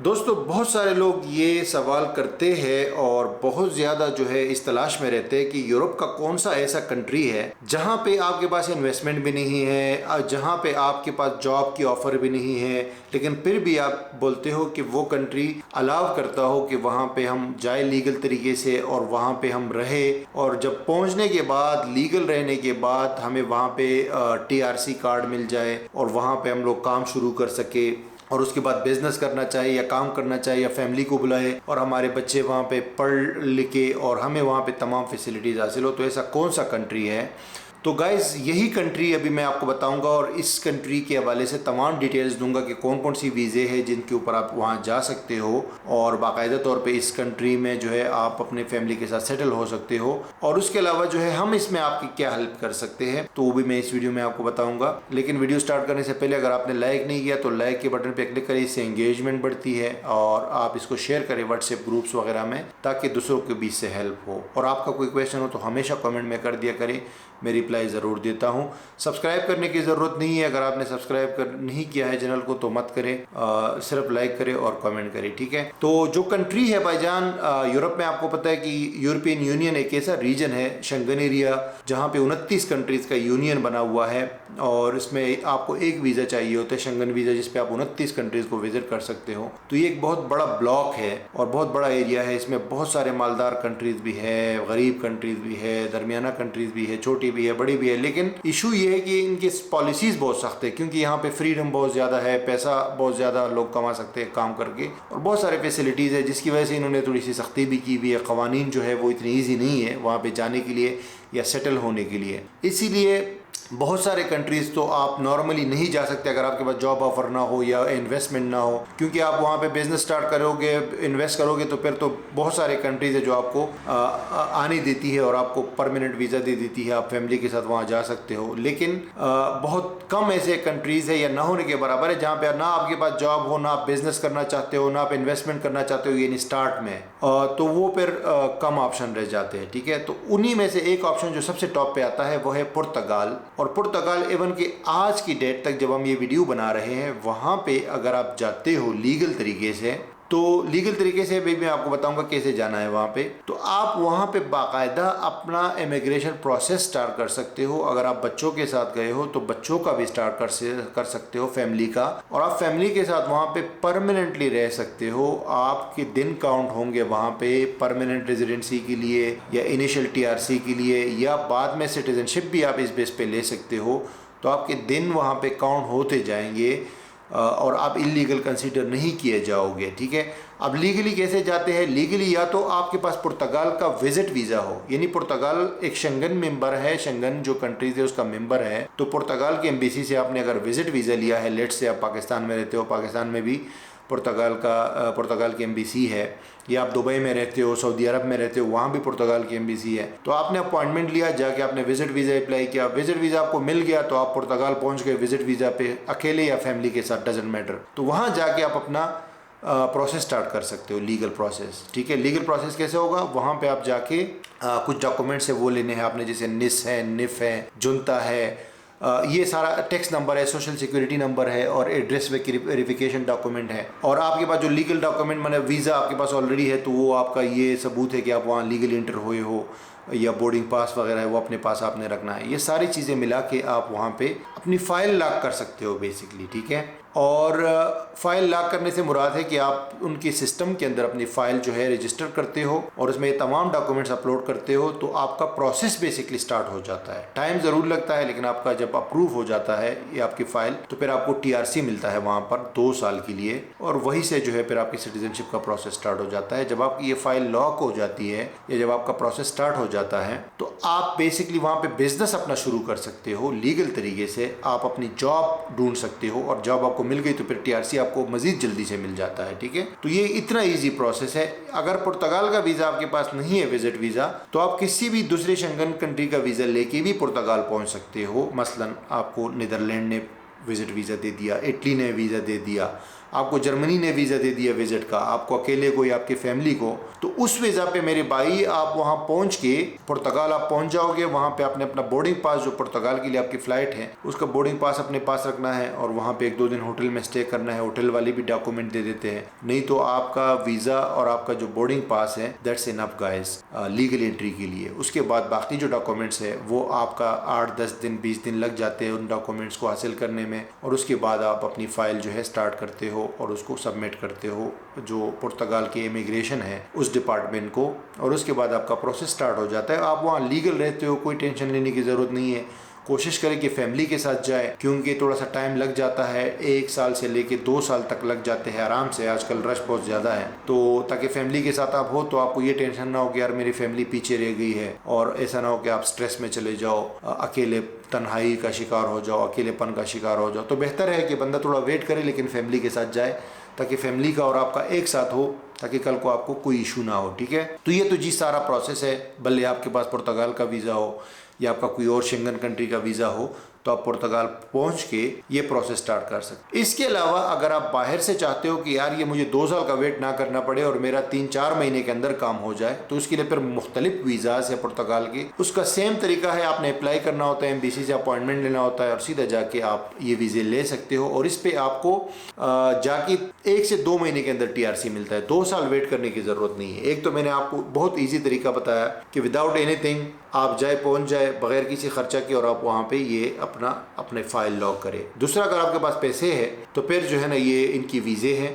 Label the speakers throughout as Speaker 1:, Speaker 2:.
Speaker 1: दोस्तों, बहुत सारे लोग ये सवाल करते हैं और बहुत ज़्यादा जो है इस तलाश में रहते हैं कि यूरोप का कौन सा ऐसा कंट्री है जहाँ पे आपके पास इन्वेस्टमेंट भी नहीं है, जहाँ पे आपके पास जॉब की ऑफ़र भी नहीं है, लेकिन फिर भी आप बोलते हो कि वो कंट्री अलाउ करता हो कि वहाँ पे हम जाए लीगल तरीके से और वहाँ पे हम रहे, और जब पहुँचने के बाद लीगल रहने के बाद हमें वहाँ पे TRC कार्ड मिल जाए और वहाँ पे हम लोग काम शुरू कर सके और उसके बाद बिजनेस करना चाहिए या काम करना चाहिए या फैमिली को बुलाए और हमारे बच्चे वहाँ पे पढ़ लिखे और हमें वहाँ पे तमाम फैसिलिटीज़ हासिल हो। तो ऐसा कौन सा कंट्री है? तो गाइज़, यही कंट्री अभी मैं आपको बताऊंगा और इस कंट्री के हवाले से तमाम डिटेल्स दूंगा कि कौन कौन सी वीज़े हैं जिनके ऊपर आप वहाँ जा सकते हो और बाकायदा तौर पे इस कंट्री में जो है आप अपने फैमिली के साथ सेटल हो सकते हो। और उसके अलावा जो है हम इसमें आपकी क्या हेल्प कर सकते हैं तो वो भी मैं इस वीडियो में आपको बताऊँगा। लेकिन वीडियो स्टार्ट करने से पहले अगर आपने लाइक नहीं किया तो लाइक के बटन पर क्लिक करें, इससे एंगेजमेंट बढ़ती है, और आप इसको शेयर करें व्हाट्सएप ग्रुप्स वगैरह में ताकि दूसरों के बीच से हेल्प हो। और आपका कोई क्वेश्चन हो तो हमेशा कमेंट में कर दिया करें, मैं रिप्लाई ज़रूर देता हूं। सब्सक्राइब करने की ज़रूरत नहीं है, अगर आपने सब्सक्राइब नहीं किया है चैनल को तो मत करें, सिर्फ लाइक करें और कमेंट करें, ठीक है। तो जो कंट्री है भाईजान, यूरोप में आपको पता है कि यूरोपियन यूनियन एक ऐसा रीजन है, शेंगन एरिया, जहाँ पे 29 कंट्रीज़ का यूनियन बना हुआ है और इसमें आपको एक वीज़ा चाहिए होता है, शेंगन वीज़ा, जिस पे आप 29 कंट्रीज़ को विजिट कर सकते हो। तो ये एक बहुत बड़ा ब्लॉक है और बहुत बड़ा एरिया है, इसमें बहुत सारे मालदार कंट्रीज़ भी है, गरीब कंट्रीज़ भी है, दरमियाना कंट्रीज़ भी है, छोटी भी है, बड़ी भी है। लेकिन इशू ये है कि इनकी पॉलिसीज बहुत सख्त है क्योंकि यहाँ पे फ्रीडम बहुत ज़्यादा है, पैसा बहुत ज़्यादा लोग कमा सकते हैं काम करके, और बहुत सारे फैसिलिटीज़ है जिसकी वजह से इन्होंने थोड़ी सी सख्ती भी की हुई है। क़वानीन जो है वो इतनी ईजी नहीं है वहाँ पे जाने के लिए या सेटल होने के लिए, इसीलिए बहुत सारे कंट्रीज़ तो आप नॉर्मली नहीं जा सकते अगर आपके पास जॉब ऑफर ना हो या इन्वेस्टमेंट ना हो, क्योंकि आप वहाँ पे बिजनेस स्टार्ट करोगे, इन्वेस्ट करोगे तो फिर तो बहुत सारे कंट्रीज़ है जो आपको आने देती है और आपको परमानेंट वीज़ा दे देती है, आप फैमिली के साथ वहाँ जा सकते हो। लेकिन बहुत कम ऐसे कंट्रीज़ है या ना होने के बराबर है जहाँ पे ना आपके पास जॉब हो, ना आप बिजनेस करना चाहते हो, ना आप इन्वेस्टमेंट करना चाहते हो यानी स्टार्ट में, तो वो फिर कम ऑप्शन रह जाते हैं, ठीक है। तो उन्हीं में से एक ऑप्शन जो सबसे टॉप पे आता है वो है पुर्तगाल। और पुर्तगाल इवन कि आज की डेट तक जब हम ये वीडियो बना रहे हैं वहाँ पे अगर आप जाते हो लीगल तरीके से, तो लीगल तरीके से भी मैं आपको बताऊंगा कैसे जाना है वहाँ पे। तो आप वहाँ पे बाकायदा अपना इमिग्रेशन प्रोसेस स्टार्ट कर सकते हो। अगर आप बच्चों के साथ गए हो तो बच्चों का भी स्टार्ट कर सकते हो, फैमिली का, और आप फैमिली के साथ वहाँ पे परमानेंटली रह सकते हो। आपके दिन काउंट होंगे वहाँ पे परमानेंट रेजिडेंसी के लिए या इनिशियल TRC के लिए, या बाद में सिटीजनशिप भी आप इस बेस पे ले सकते हो। तो आपके दिन वहाँ पे काउंट होते जाएंगे और आप इलीगल कंसीडर नहीं किए जाओगे, ठीक है। अब लीगली कैसे जाते हैं? लीगली या तो आपके पास पुर्तगाल का विजिट वीज़ा हो, यानी पुर्तगाल एक शेंगन मेंबर है, शेंगन जो कंट्रीज है उसका मेंबर है, तो पुर्तगाल की एम्बेसी से आपने अगर विजिट वीज़ा लिया है, लेट से आप पाकिस्तान में रहते हो, पाकिस्तान में भी पुर्तगाल की एम्बेसी है, या आप दुबई में रहते हो, सऊदी अरब में रहते हो, वहाँ भी पुर्तगाल की एम्बेसी है। तो आपने अपॉइंटमेंट लिया, जाके आपने विजिट वीज़ा अप्लाई किया, विजिट वीज़ा आपको मिल गया तो आप पुर्तगाल पहुँच गए विजिट वीज़ा पे, अकेले या फैमिली के साथ, डजेंट मैटर। तो वहाँ जाके आप अपना प्रोसेस स्टार्ट कर सकते हो, लीगल प्रोसेस, ठीक है। लीगल प्रोसेस कैसे होगा? वहाँ पे आप जाके कुछ डॉक्यूमेंट्स है वो लेने हैं आपने, जैसे निस है, निफ है, जुनता है, ये सारा टैक्स नंबर है, सोशल सिक्योरिटी नंबर है, और एड्रेस वेरिफिकेशन डॉक्यूमेंट है। और आपके पास जो लीगल डॉक्यूमेंट माने वीज़ा आपके पास ऑलरेडी है तो वो आपका ये सबूत है कि आप वहाँ लीगली इंटर हुए हो, या बोर्डिंग पास वगैरह है वो अपने पास आपने रखना है। ये सारी चीज़ें मिला के आप वहाँ पे अपनी फ़ाइल लॉक कर सकते हो बेसिकली, ठीक है। और फाइल लॉक करने से मुराद है कि आप उनके सिस्टम के अंदर अपनी फ़ाइल जो है रजिस्टर करते हो और उसमें ये तमाम डॉक्यूमेंट्स अपलोड करते हो, तो आपका प्रोसेस बेसिकली स्टार्ट हो जाता है। टाइम ज़रूर लगता है लेकिन आपका जब अप्रूव हो जाता है ये आपकी फ़ाइल, तो फिर आपको TRC मिलता है वहाँ पर 2 साल के लिए, और वहीं से जो है फिर आपकी सिटीजनशिप का प्रोसेस स्टार्ट हो जाता है। जब आपकी ये फ़ाइल लॉक हो जाती है या जब आपका प्रोसेस स्टार्ट हो जाता है तो आप बेसिकली वहाँ पर बिजनेस अपना शुरू कर सकते हो लीगल तरीके से। आप अपनी जॉब ढूंढ सकते हो और जॉब आपको मिल गई तो फिर TRC आपको मजीद जल्दी से मिल जाता है, ठीक है। तो ये इतना इजी प्रोसेस है। अगर पुर्तगाल का वीज़ा आपके पास नहीं है, विजिट वीज़ा, तो आप किसी भी दूसरे शेंगन कंट्री का वीज़ा लेके भी पुर्तगाल पहुंच सकते हो। मसलन आपको नीदरलैंड ने विजिट वीज़ा दे दिया, इटली ने वीज़ा दे दिया, आपको जर्मनी ने वीज़ा दे दिया विजिट का, आपको अकेले को या आपकी फैमिली को, तो उस वीज़ा पे मेरे भाई आप वहाँ पहुँच के पुर्तगाल आप पहुँच जाओगे। वहाँ पे आपने अपना बोर्डिंग पास, जो पुर्तगाल के लिए आपकी फ़्लाइट है उसका बोर्डिंग पास अपने पास रखना है और वहाँ पे 1-2 दिन होटल में स्टे करना है। होटल वाले भी डॉक्यूमेंट दे देते हैं, नहीं तो आपका वीज़ा और आपका जो बोर्डिंग पास है that's enough guys legal entry के लिए। उसके बाद बाकी जो डॉक्यूमेंट्स है वो आपका 8-10 दिन 20 दिन लग जाते हैं उन डॉक्यूमेंट्स को हासिल करने में, और उसके बाद आप अपनी फ़ाइल जो है स्टार्ट करते हो और उसको सबमिट करते हो जो पुर्तगाल के इमिग्रेशन है उस डिपार्टमेंट को, और उसके बाद आपका प्रोसेस स्टार्ट हो जाता है। आप वहाँ लीगल रहते हो, कोई टेंशन लेने की ज़रूरत नहीं है। कोशिश करें कि फैमिली के साथ जाए, क्योंकि थोड़ा सा टाइम लग जाता है, 1 साल से लेके 2 साल तक लग जाते हैं आराम से, आजकल रश बहुत ज़्यादा है। तो ताकि फैमिली के साथ आप हो तो आपको ये टेंशन ना हो कि यार मेरी फैमिली पीछे रह गई है, और ऐसा ना हो कि आप स्ट्रेस में चले जाओ, अकेले तन्हाई का शिकार हो जाओ, अकेलेपन का शिकार हो जाओ। तो बेहतर है कि बंदा थोड़ा वेट करे लेकिन फैमिली के साथ जाए, ताकि फैमिली का और आपका एक साथ हो, ताकि कल को आपको कोई इशू ना हो। ठीक है, तो ये तो जी सारा प्रोसेस है। भले आपके पास पुर्तगाल का वीज़ा हो या आपका कोई और शेंगन कंट्री का वीज़ा हो, तो आप पुर्तगाल पहुंच के ये प्रोसेस स्टार्ट कर सकते। इसके अलावा अगर आप बाहर से चाहते हो कि यार ये मुझे 2 साल का वेट ना करना पड़े और मेरा 3-4 महीने के अंदर काम हो जाए, तो उसके लिए फिर मुख्तलिफ वीज़ाज़ है पुर्तगाल के। उसका सेम तरीका है, आपने अप्लाई करना होता है, एम्बेसी से अपॉइंटमेंट लेना होता है और सीधा जाके आप ये वीज़े ले सकते हो। और इस पर आपको जाके 1 से 2 महीने के अंदर TRC मिलता है। 2 साल वेट करने की ज़रूरत नहीं है। एक तो मैंने आपको बहुत ईजी तरीका बताया कि विदाउट एनीथिंग आप पहुंच जाए बगैर किसी खर्चा के, और आप वहाँ पे ये अपने फाइल लॉग करें। दूसरा, अगर आपके पास पैसे हैं तो फिर जो है ना ये इनकी वीज़े हैं,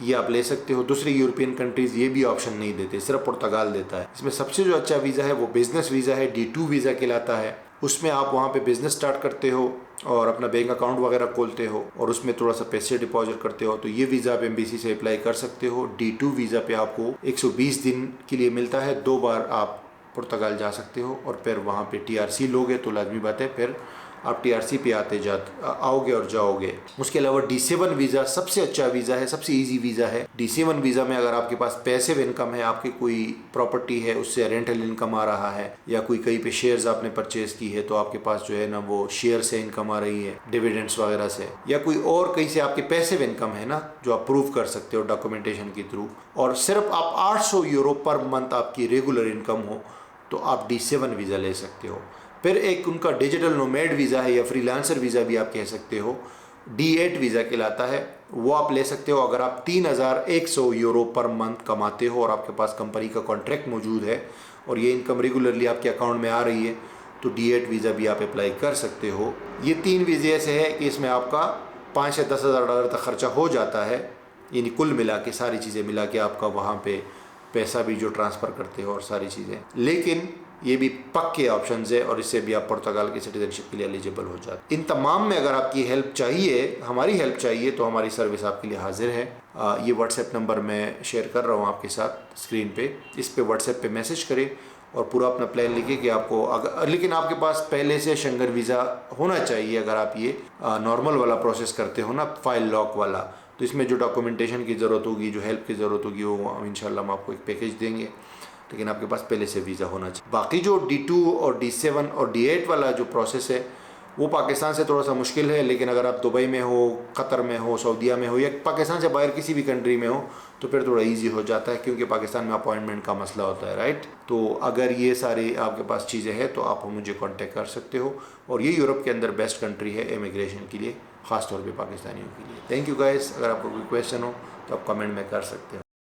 Speaker 1: ये आप ले सकते हो। दूसरी यूरोपियन कंट्रीज़ ये भी ऑप्शन नहीं देते, सिर्फ पुर्तगाल देता है। इसमें सबसे जो अच्छा वीज़ा है वो बिज़नेस वीज़ा है, D2 वीज़ा कहलाता है। उसमें आप वहाँ पे बिज़नेस स्टार्ट करते हो और अपना बैंक अकाउंट वगैरह खोलते हो और उसमें थोड़ा सा पैसे डिपॉजिट करते हो, तो ये वीज़ा आप एम्बेसी से अप्लाई कर सकते हो। D2 वीज़ा पे आपको 120 दिन के लिए मिलता है, 2 बार आप पुर्तगाल जा सकते हो, और फिर वहाँ पे TRC लोगे तो लाजमी बात है फिर आप TRC पे आओगे और जाओगे। उसके अलावा D7 वीज़ा सबसे अच्छा वीज़ा है, सबसे इजी वीज़ा है। D7 वीज़ा में अगर आपके पास पैसिव इनकम है, आपकी कोई प्रॉपर्टी है उससे रेंटल इनकम आ रहा है, या कोई कहीं पे शेयर्स आपने परचेज़ की है तो आपके पास जो है ना वो शेयर से इनकम आ रही है, डिविडेंड्स वगैरह से, या कोई और कहीं से आपकी पैसिव इनकम है ना जो आप प्रूव कर सकते हो डॉक्यूमेंटेशन के थ्रू, और सिर्फ आप 800 यूरो पर मंथ आपकी रेगुलर इनकम हो, तो आप D7 वीज़ा ले सकते हो। फिर एक उनका डिजिटल नोमैड वीज़ा है या फ्रीलांसर वीज़ा भी आप कह सकते हो, D8 वीज़ा कहलाता है, वो आप ले सकते हो अगर आप 3100 यूरो पर मंथ कमाते हो और आपके पास कंपनी का कॉन्ट्रैक्ट मौजूद है और ये इनकम रेगुलरली आपके अकाउंट में आ रही है, तो D8 वीज़ा भी आप अप्लाई कर सकते हो। ये 3 वीज़े ऐसे है कि इसमें आपका 5 से 10 हज़ार डॉलर तक खर्चा हो जाता है, यानी कुल मिला के सारी चीज़ें मिला के आपका वहाँ पे पैसा भी जो ट्रांसफ़र करते हो और सारी चीज़ें। लेकिन ये भी पक्के ऑप्शंस है और इससे भी आप पुर्तगाल की सिटीजनशिप के लिए एलिजिबल हो जाते। इन तमाम में अगर आपकी हेल्प चाहिए, हमारी हेल्प चाहिए, तो हमारी सर्विस आपके लिए हाजिर है। ये व्हाट्सएप नंबर मैं शेयर कर रहा हूँ आपके साथ स्क्रीन पे, इस पे व्हाट्सएप पे मैसेज करें और पूरा अपना प्लान लिखिए कि आपको लेकिन आपके पास पहले से शेंगन वीज़ा होना चाहिए। अगर आप ये नॉर्मल वाला प्रोसेस करते हो ना, फाइल लॉक वाला, तो इसमें जो डॉक्यूमेंटेशन की ज़रूरत होगी, जो हेल्प की ज़रूरत होगी, वो इंशाल्लाह हम आपको एक पैकेज देंगे, लेकिन आपके पास पहले से वीज़ा होना चाहिए। बाकी जो D2 और D7 और D8 वाला जो प्रोसेस है वो पाकिस्तान से थोड़ा सा मुश्किल है, लेकिन अगर आप दुबई में हो, कतर में हो, सऊदीया में हो या पाकिस्तान से बाहर किसी भी कंट्री में हो तो फिर थोड़ा इजी हो जाता है, क्योंकि पाकिस्तान में अपॉइंटमेंट का मसला होता है, राइट। तो अगर ये सारी आपके पास चीज़ें हैं तो आप मुझे कांटेक्ट कर सकते हो, और ये यूरोप के अंदर बेस्ट कंट्री है इमिग्रेशन के लिए, ख़ास तौर पे पाकिस्तानियों के लिए। Thank you guys. अगर आपको कोई क्वेश्चन हो तो आप कमेंट में कर सकते हो।